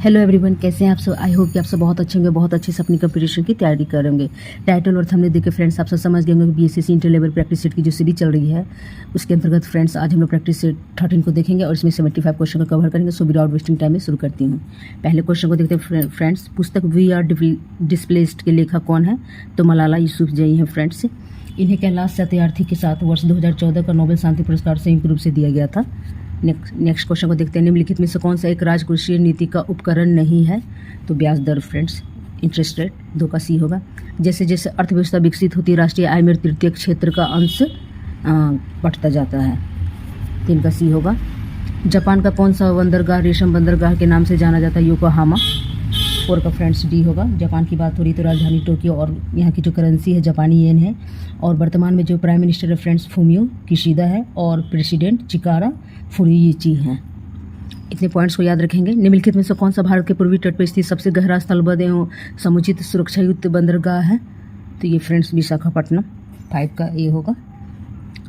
Hello everyone, कैसे हैं आप सब। आई होप कि आप सब बहुत अच्छे होंगे, बहुत अच्छे से अपनी कंपटीशन की तैयारी करेंगे। टाइटल और थंबनेल देख के फ्रेंड्स आप सब समझ गए होंगे कि BSSC inter level practice set की जो सीरीज चल रही है उसके अंतर्गत फ्रेंड्स आज हम लोग प्रैक्टिस सेट 13 को देखेंगे और इसमें 75 क्वेश्चन को कवर करेंगे। सो विदाउट वेस्टिंग टाइम में शुरू करती हूँ। पहले क्वेश्चन को देखते हैं फ्रेंड्स। पुस्तक वी आर डिस्प्लेस्ड के लेखक कौन है? तो मलाला यूसुफजई हैं फ्रेंड्स। इन्हें कैलाश सत्यार्थी के साथ वर्ष 2014 का नोबेल शांति पुरस्कार संयुक्त रूप से दिया गया था। नेक्स्ट क्वेश्चन को देखते हैं। निम्नलिखित में से कौन सा एक राजकोषीय नीति का उपकरण नहीं है? तो ब्याज दर फ्रेंड्स, इंटरेस्ट रेट। 2 का सी होगा। जैसे जैसे अर्थव्यवस्था विकसित होती है राष्ट्रीय आय में तृतीय क्षेत्र का अंश बढ़ता जाता है। 3 का सी होगा। जापान का कौन सा बंदरगाह रेशम बंदरगाह के नाम से जाना जाता है? योकोहामा। 4 का फ्रेंड्स डी होगा। जापान की बात हो रही तो राजधानी टोक्यो और यहाँ की जो करेंसी है जापानी येन है। और वर्तमान में जो प्राइम मिनिस्टर है फ्रेंड्स फूमियो किशिदा है और प्रेसिडेंट चिकारा फुरुइची हैं। इतने पॉइंट्स को याद रखेंगे। निम्नलिखित में से कौन सा भारत के पूर्वी तट पर स्थित सबसे गहरा स्थलबद्ध एवं समुचित सुरक्षायुक्त बंदरगाह है? तो ये फ्रेंड्स विशाखापट्टनम। 5 का ए होगा।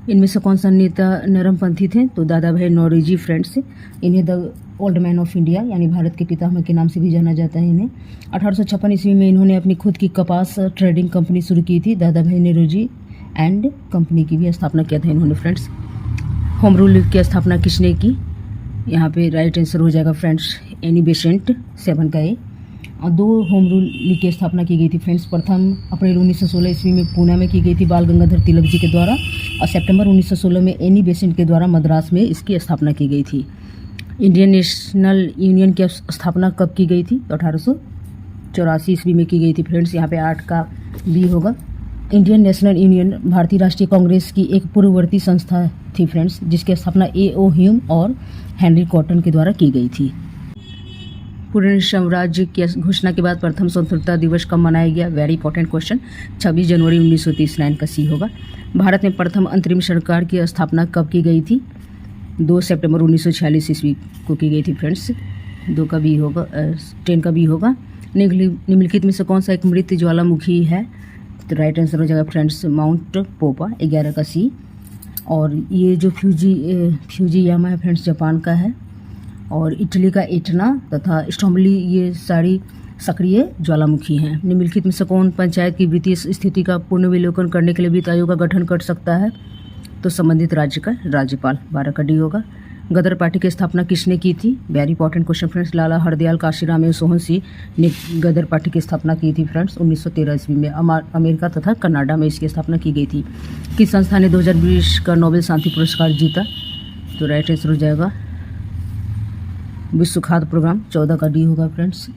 इनमें से कौन सा नेता नरमपंथी थे? तो दादा भाई नौरोजी फ्रेंड्स। इन्हें the old man of India यानी भारत के पितामह के नाम से भी जाना जाता है इन्हें। 1856 ईस्वी में इन्होंने अपनी खुद की कपास ट्रेडिंग कंपनी शुरू की थी। दादा भाई नौरोजी एंड कंपनी की भी स्थापना किया था इन्होंने फ्रेंड्स। होम रूल लीग की स्थापना किसने की? यहाँ पे राइट आंसर हो जाएगा फ्रेंड्स एनी बेसेंट। 7 का ए। और 2 होम रूल लीग की स्थापना की गई थी फ्रेंड्स। प्रथम अप्रैल 1916 ईस्वी में पूना में की गई थी बाल गंगाधर तिलक जी के द्वारा और सितंबर 1916 में एनी बेसेंट के द्वारा मद्रास में इसकी स्थापना की गई थी। इंडियन नेशनल यूनियन की स्थापना कब की गई थी? तो 1884 ईस्वी में की गई थी फ्रेंड्स। यहाँ पे 8 का बी होगा। इंडियन नेशनल यूनियन भारतीय राष्ट्रीय कांग्रेस की एक पूर्ववर्ती संस्था थी फ्रेंड्स जिसकी स्थापना A.O. ह्यूम और हेनरी कॉटन के द्वारा की गई थी। पूर्ण साम्राज्य की घोषणा के बाद प्रथम स्वतंत्रता दिवस कब मनाया गया? Very important question. 26 जनवरी 1930। 9 का सी होगा। भारत में प्रथम अंतरिम सरकार की स्थापना कब की गई थी? 2 सितंबर 1946 ईस्वी को की गई थी फ्रेंड्स। 2 का बी होगा। 10 का बी होगा। निम्नलिखित में से कौन सा एक मृत ज्वालामुखी है? तो राइट आंसर हो जाएगा फ्रेंड्स माउंट पोपा। 11 का सी। और ये जो फ्यूजियामा है फ्रेंड्स जापान का है और इटली का एटना तथा स्टोम्बली ये सारी सक्रिय ज्वालामुखी हैं। निम्नलिखित में से कौन पंचायत की वित्तीय स्थिति का पुनर्विलोकन करने के लिए वित्त आयोग का गठन कर सकता है? तो संबंधित राज्य का राज्यपाल। 12 का डी होगा। गदर पार्टी की स्थापना किसने की थी? Very important question friends. Lala Hardayal Kashiram एवं सोहन सिंह ने गदर पार्टी की स्थापना की थी फ्रेंड्स 1913 ईस्वी में। अमेरिका तथा कनाडा में इसकी स्थापना की गई थी। किस संस्था ने 2020 का नोबेल शांति पुरस्कार जीता? तो राइट आंसर हो जाएगा विश्व खाद्य प्रोग्राम। 14 का डी होगा फ्रेंड्स।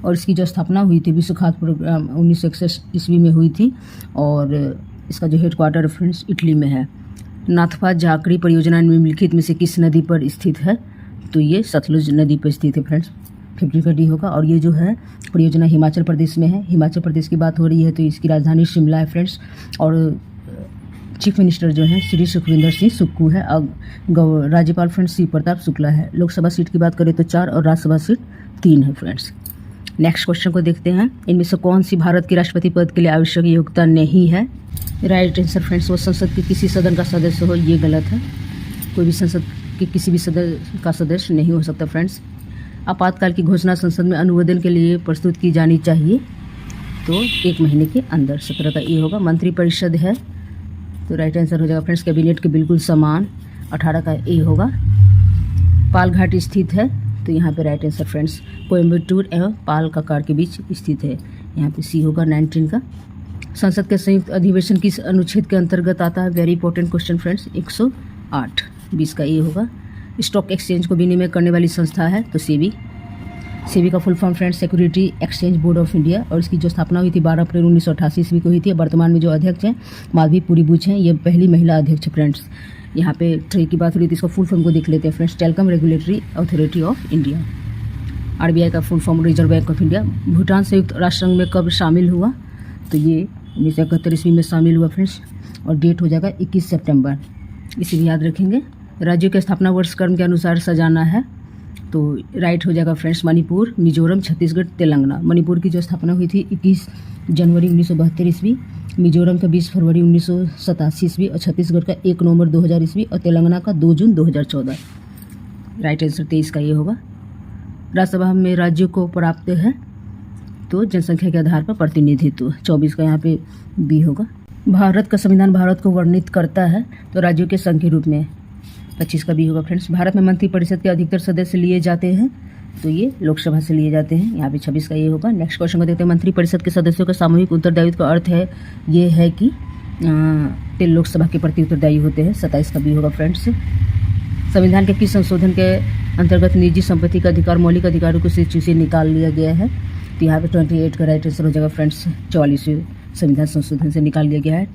और इसकी जो स्थापना हुई थी विश्व खाद्य प्रोग्राम 1961 ईस्वी में हुई थी और इसका जो हेडक्वार्टर फ्रेंड्स इटली में है। नाथपा झाकड़ी परियोजना निम्नलिखित में से किस नदी पर स्थित है? तो ये सतलुज नदी पर स्थित है फ्रेंड्स। 50 का डी होगा। और ये जो है परियोजना हिमाचल प्रदेश में है। हिमाचल प्रदेश की बात हो रही है तो इसकी राजधानी शिमला है फ्रेंड्स। और चीफ मिनिस्टर जो है श्री सुखविंदर सिंह सुक्खू है। राज्यपाल फ्रेंड्स शिव प्रताप शुक्ला है। लोकसभा सीट की बात करें तो 4 और राज्यसभा सीट 3 है फ्रेंड्स। नेक्स्ट क्वेश्चन को देखते हैं। इनमें से कौन सी भारत के राष्ट्रपति पद के लिए आवश्यक योग्यता नहीं है? राइट आंसर फ्रेंड्स वो संसद के किसी सदन का सदस्य हो। ये गलत है। कोई भी संसद के किसी भी सदन का सदस्य नहीं हो सकता फ्रेंड्स। आपातकाल की घोषणा संसद में अनुमोदन के लिए प्रस्तुत की जानी चाहिए तो 1 महीने के अंदर। 17 का ए होगा। मंत्रिपरिषद है तो राइट आंसर हो जाएगा फ्रेंड्स कैबिनेट के बिल्कुल समान। 18 का ए होगा। पालघाट स्थित है तो यहाँ पे राइट आंसर फ्रेंड्स कोयम्बटूर एवं पाल ककार के बीच स्थित है। यहाँ पे सी होगा 19 का। संसद के संयुक्त अधिवेशन किस अनुच्छेद के अंतर्गत आता है? Very important question friends 108। 20 का ए होगा। स्टॉक एक्सचेंज को विनिमय करने वाली संस्था है तो सेबी। सेबी का full form friends security exchange board of India और इसकी जो स्थापना हुई थी 12 अप्रैल 1988 ईस्वी को हुई थी। वर्तमान में जो अध्यक्ष हैं माधवी पुरी बुच हैं। ये पहली महिला अध्यक्ष फ्रेंड्स। यहाँ पे ट्रे की बात हो रही थी इसका फुल फॉर्म को देख लेते हैं friends. Telecom regulatory authority of India. RBI का full form reserve bank of India. Bhutan संयुक्त राष्ट्र संघ में कब शामिल हुआ? तो ये 1971 ईस्वी में शामिल हुआ फ्रेंड्स और डेट हो जाएगा 21 सितंबर। इसे भी याद रखेंगे। राज्यों के स्थापना वर्ष क्रम के अनुसार सजाना है तो राइट हो जाएगा फ्रेंड्स मणिपुर, मिजोरम, छत्तीसगढ़, तेलंगाना। मणिपुर की जो स्थापना हुई थी 21 जनवरी 1972 ईस्वी। मिजोरम का 20 फरवरी 1987 ईस्वी और छत्तीसगढ़ का 1 नवंबर 2000 ईस्वी और तेलंगाना का 2 जून 2014। राइट आंसर 23 का ये होगा। राज्यसभा में राज्यों को प्राप्त है तो जनसंख्या के आधार पर प्रतिनिधित्व। 24 का यहाँ पे बी होगा। भारत का संविधान भारत को वर्णित करता है तो राज्यों के संघ के रूप में। 25 का बी होगा फ्रेंड्स। भारत में मंत्रिपरिषद के अधिकतर सदस्य लिए जाते हैं तो ये लोकसभा से लिए जाते हैं। यहाँ पे 26 का ये होगा। नेक्स्ट क्वेश्चन को देखते हैं। मंत्रिपरिषद के सदस्यों का सामूहिक उत्तरदायित्व का अर्थ है ये है कि लोकसभा के प्रति उत्तरदायी होते हैं। 27 का बी होगा फ्रेंड्स। संविधान के किस संशोधन के अंतर्गत निजी संपत्ति का अधिकार मौलिक अधिकारों को सूची से निकाल लिया गया है? तो यहाँ पे 28 का राइट आंसर हो जाएगा फ्रेंड्स। 44वें संविधान संशोधन से निकाल लिया गया है।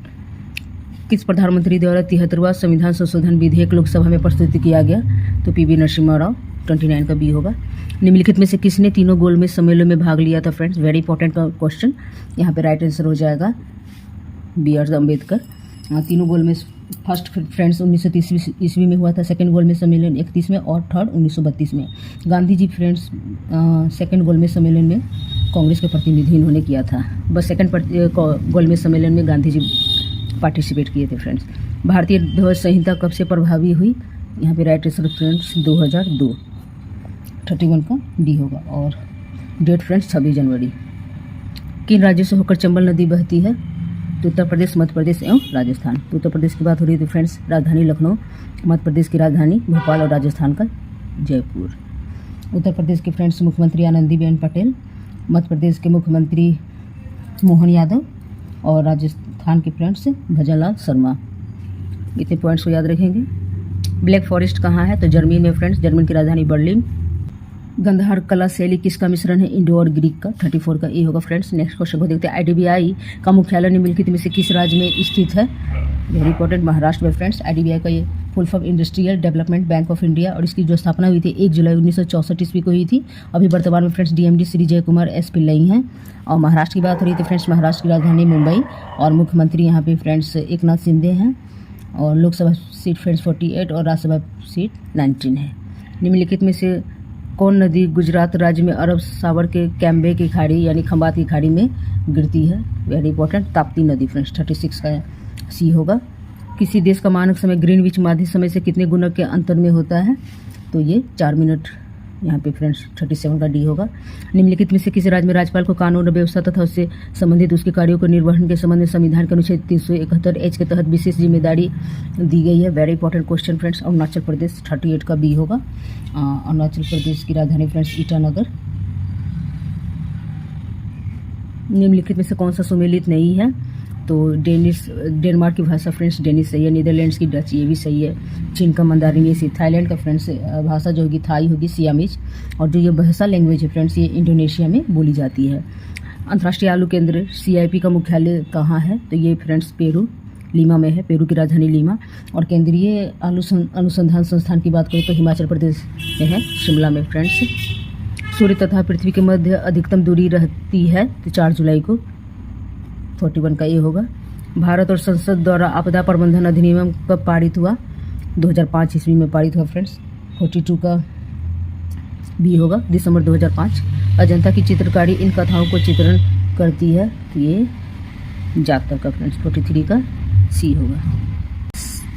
किस प्रधानमंत्री द्वारा 73वां संविधान संशोधन विधेयक लोकसभा में प्रस्तुत किया गया? तो पीवी नरसिम्हा राव। 29 का बी होगा। निम्नलिखित में से किसने तीनों गोलमेज सम्मेलन में भाग लिया था फ्रेंड्स? Very important question. यहाँ पे राइट आंसर हो जाएगा बी आर अम्बेडकर। तीनों गोलमेज फर्स्ट फ्रेंड्स 1930 ईस्वी में हुआ था, सेकंड गोलमेज सम्मेलन 31 में और थर्ड 1932 में। गांधी जी फ्रेंड्स सेकंड गोलमेज सम्मेलन में कांग्रेस के प्रतिनिधि इन्होंने किया था। बस सेकंड गोलमेज सम्मेलन में गांधी जी पार्टिसिपेट किए थे फ्रेंड्स। भारतीय ध्वज संहिता कब से प्रभावी हुई? यहाँ पे राइट आंसर फ्रेंड्स 2002। 31 का डी होगा। और डेट फ्रेंड्स 26 जनवरी। किन राज्यों से होकर चंबल नदी बहती है? तो उत्तर प्रदेश, मध्य प्रदेश एवं राजस्थान। तो उत्तर प्रदेश की बात हो रही थी फ्रेंड्स, राजधानी लखनऊ, मध्य प्रदेश की राजधानी भोपाल और राजस्थान का जयपुर। उत्तर प्रदेश के फ्रेंड्स मुख्यमंत्री आनंदीबेन पटेल, मध्य प्रदेश के मुख्यमंत्री मोहन यादव और राजस्थान के फ्रेंड्स भजनलाल शर्मा। इतने पॉइंट्स को याद रखेंगे। ब्लैक फॉरेस्ट कहाँ है? तो जर्मनी में फ्रेंड्स, जर्मनी की राजधानी बर्लिन। गंधार कला शैली किसका मिश्रण है? इंडो और ग्रीक का। 34 का ए होगा फ्रेंड्स। नेक्स्ट क्वेश्चन को देखते हैं। आईडीबीआई का मुख्यालय निम्नलिखित में से किस राज्य में स्थित है? वेरी इंपॉर्टेंट, महाराष्ट्र में फ्रेंड्स। आईडीबीआई का ये full form industrial development bank of India और इसकी जो स्थापना हुई थी 1 जुलाई 1964 ईस्वी को हुई थी। अभी वर्तमान में फ्रेंड्स डीएमडी श्री जय कुमार एस पिल्लई हैं। और महाराष्ट्र की बात हो रही थी फ्रेंड्स, महाराष्ट्र की राजधानी मुंबई और मुख्यमंत्री यहाँ पे फ्रेंड्स एकनाथ शिंदे हैं। और लोकसभा सीट फ्रेंड्स 48 और राज्यसभा सीट 19 है। निम्नलिखित में से कौन नदी गुजरात राज्य में अरब सागर के कैम्बे की खाड़ी यानी खंबात की खाड़ी में गिरती है? वेरी इंपॉर्टेंट, ताप्ती नदी फ्रेंड्स। 36 का सी होगा। किसी देश का मानक समय ग्रीनविच माध्य समय से कितने गुना के अंतर में होता है? तो ये 4 मिनट। यहाँ पे फ्रेंड्स 37 का डी होगा। निम्नलिखित में से किसी राज्य में राज्यपाल को कानून व्यवस्था तथा उससे संबंधित उसके कार्यों को निर्वहन के संबंध में संविधान के अनुच्छेद 371 एच के तहत विशेष जिम्मेदारी दी गई है? Very important question friends. Arunachal Pradesh. 38 का बी होगा। अरुणाचल प्रदेश की राजधानी फ्रेंड्स ईटानगर। निम्नलिखित में से कौन सा सुमेलित नहीं है? तो डेनमार्क की भाषा फ्रेंड्स डेनिश सही है। नीदरलैंड्स की डच, ये भी सही है। चीन का मंदारिन ये सही। थाईलैंड का फ्रेंड्स भाषा जो होगी थाई होगी, सियामीज। और जो ये भाषा लैंग्वेज है फ्रेंड्स ये इंडोनेशिया में बोली जाती है। अंतर्राष्ट्रीय आलू केंद्र CIP का मुख्यालय कहाँ है? तो ये फ्रेंड्स पेरू, लीमा में है, पेरू की राजधानी लीमा। और केंद्रीय आलू अनुसंधान संस्थान की बात करें तो हिमाचल प्रदेश में है, शिमला में फ्रेंड्स। सूर्य तथा पृथ्वी के मध्य अधिकतम दूरी रहती है तो 4 जुलाई को। 41 का ये होगा। भारत और संसद द्वारा आपदा प्रबंधन अधिनियम कब पारित हुआ? 2005 ईस्वी में पारित हुआ फ्रेंड्स। 42 का बी होगा। दिसंबर 2005। अजंता की चित्रकारी इन कथाओं को चित्रण करती है तो ये जातक का फ्रेंड्स। 43 का सी होगा।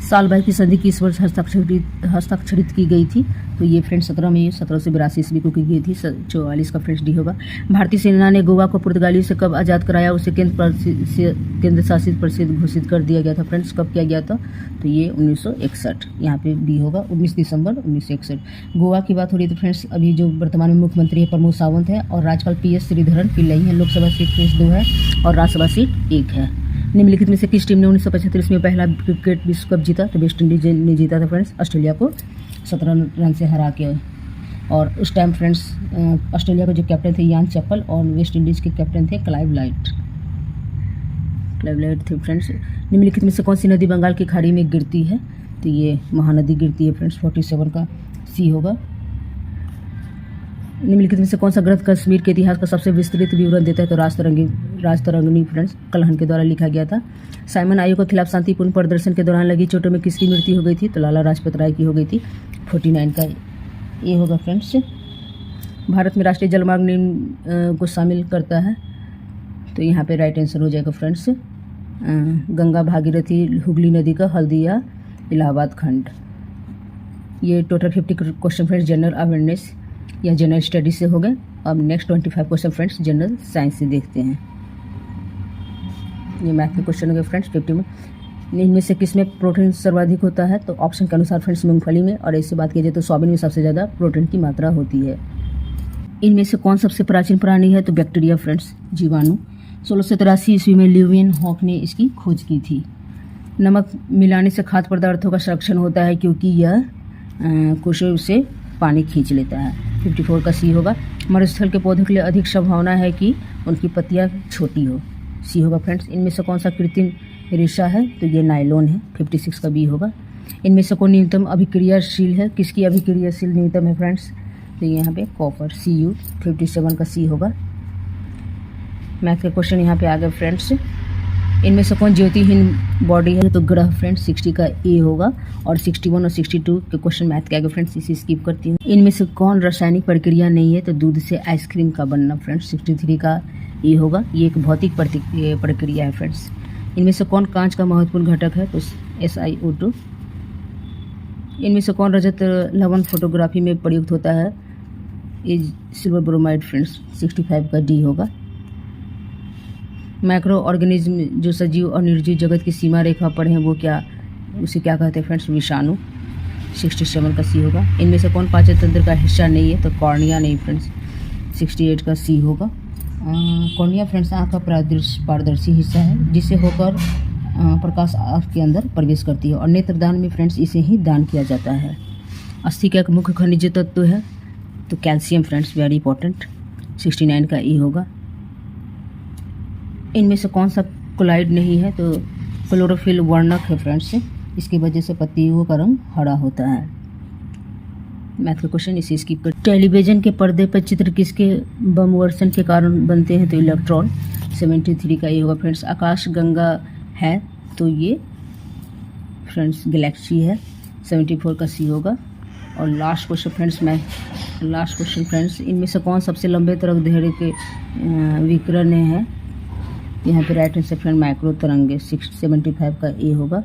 सालबाई की संधि किस वर्ष हस्ताक्षरित की गई थी? तो ये फ्रेंड्स 17 मई 1782 ईस्वी को की गई थी। 44 का फ्रेंड्स डी होगा। भारतीय सेना ने गोवा को पुर्तगालियों से कब आज़ाद कराया? उसे केंद्र शासित प्रदेश घोषित कर दिया गया था फ्रेंड्स। कब किया गया था? तो ये 1961। यहाँ पे डी होगा। 19 दिसंबर 1961। गोवा की बात हो रही थी फ्रेंड्स। अभी जो वर्तमान में मुख्यमंत्री है प्रमोद सावंत है और राज्यपाल PS श्रीधरन पिल्लई है। लोकसभा सीट फ्रेंड्स 2 है और राज्यसभा सीट 1 है। निम्नलिखित में से किस टीम ने 1975 में पहला क्रिकेट विश्व कप जीता? तो वेस्ट इंडीज ने जीता था फ्रेंड्स, ऑस्ट्रेलिया को 17 रन से हरा के। और उस टाइम फ्रेंड्स ऑस्ट्रेलिया के जो कैप्टन थे यान चैपल और वेस्ट इंडीज के कैप्टन थे क्लाइव लाइट थे फ्रेंड्स। निम्नलिखित में से कौन सी नदी बंगाल की खाड़ी में गिरती है? तो ये महानदी गिरती है फ्रेंड्स। 47 का सी होगा। निम्नलिखित में से कौन सा ग्रंथ कश्मीर के इतिहास का सबसे विस्तृत विवरण देता है? तो राजतरंगिणी फ्रेंड्स कलहन के द्वारा लिखा गया था। साइमन आयोग के खिलाफ शांतिपूर्ण प्रदर्शन के दौरान लगी चोटों में किसकी मृत्यु हो गई थी? तो लाला लाजपत राय की हो गई थी। 49 का ये होगा फ्रेंड्स। भारत में राष्ट्रीय जलमार्ग निम्न को शामिल करता है तो यहाँ पे राइट आंसर हो जाएगा फ्रेंड्स गंगा, भागीरथी, हुगली नदी का हल्दिया, इलाहाबाद खंड। ये total 50 question friends general awareness. या जनरल स्टडी से हो गए। अब next 25 question friends general science से देखते हैं। ये मैथ के क्वेश्चन हो गए फ्रेंड्स 50 में। इनमें से किस में प्रोटीन सर्वाधिक होता है? तो ऑप्शन के अनुसार फ्रेंड्स मूंगफली में, और ऐसी बात की जाए तो सोयाबीन में सबसे ज़्यादा प्रोटीन की मात्रा होती है। इनमें से कौन सबसे प्राचीन प्राणी है? तो बैक्टीरिया फ्रेंड्स, जीवाणु। 1683 ईस्वी में ल्यूवियन हॉक ने इसकी खोज की थी। नमक मिलाने से खाद्य पदार्थों का संरक्षण होता है क्योंकि यह कोशों से पानी खींच लेता है। 54 का सी होगा। मरुस्थल के पौधों के लिए अधिक संभावना है कि उनकी पत्तियां छोटी हो, सी होगा फ्रेंड्स। इनमें से कौन सा कृत्रिम रेशा है? तो ये नायलॉन है। 56 का बी होगा। इनमें से कौन न्यूनतम अभिक्रियाशील है? किसकी अभिक्रियाशील न्यूनतम है फ्रेंड्स? तो यहाँ पे कॉपर, Cu। 57 का सी होगा। मैथ के क्वेश्चन यहाँ पे आ गए फ्रेंड्स। इनमें से कौन ज्योतिहीन बॉडी है? तो ग्रह फ्रेंड्स, 60 का ए होगा। और 61 और 62 के क्वेश्चन मैथ के आगे फ्रेंड्स, इसे स्किप करती हूँ। इनमें से कौन रासायनिक प्रक्रिया नहीं है? तो दूध से आइसक्रीम का बनना फ्रेंड्स, 63 का ए होगा। ये एक भौतिक प्रक्रिया है फ्रेंड्स। इनमें से कौन कांच का महत्वपूर्ण घटक है? तो SiO2। इनमें से कौन रजत लवण फोटोग्राफी में प्रयुक्त होता है? ये सिल्वर ब्रोमाइड फ्रेंड्स, 65 का डी होगा। माइक्रो ऑर्गेनिज्म जो सजीव और निर्जीव जगत की सीमा रेखा पर हैं वो क्या, उसे क्या कहते हैं फ्रेंड्स? विषाणु। 67 का सी होगा। इनमें से कौन पाचन तंत्र का हिस्सा नहीं है? तो कॉर्निया नहीं फ्रेंड्स, 68 का सी होगा। कॉर्निया फ्रेंड्स आँख का पारदर्शी हिस्सा है जिससे होकर प्रकाश आँख के अंदर प्रवेश करती है, और नेत्रदान में फ्रेंड्स इसे ही दान किया जाता है। अस्थि का एक मुख्य खनिज तत्व है? तो कैल्शियम फ्रेंड्स, वेरी इंपॉर्टेंट। 69 का ई होगा। इनमें से कौन सा कोलाइड नहीं है? तो क्लोरोफिल वर्णक है फ्रेंड्स, इसकी वजह से पत्तियों का रंग हरा होता है। मैथ का क्वेश्चन इसे स्किप कर। टेलीविजन के पर्दे पर चित्र किसके बमवर्षण के कारण बनते हैं? तो इलेक्ट्रॉन। 73 का ये होगा फ्रेंड्स। आकाश गंगा है तो ये फ्रेंड्स गैलेक्सी है। 74 का सी होगा। और लास्ट क्वेश्चन फ्रेंड्स, इनमें से कौन सबसे लंबे तरंग दैर्ध्य के विकिरण है? यहाँ पे राइट आंसर फ्रेंड माइक्रो तरंगे, 75 का ए होगा।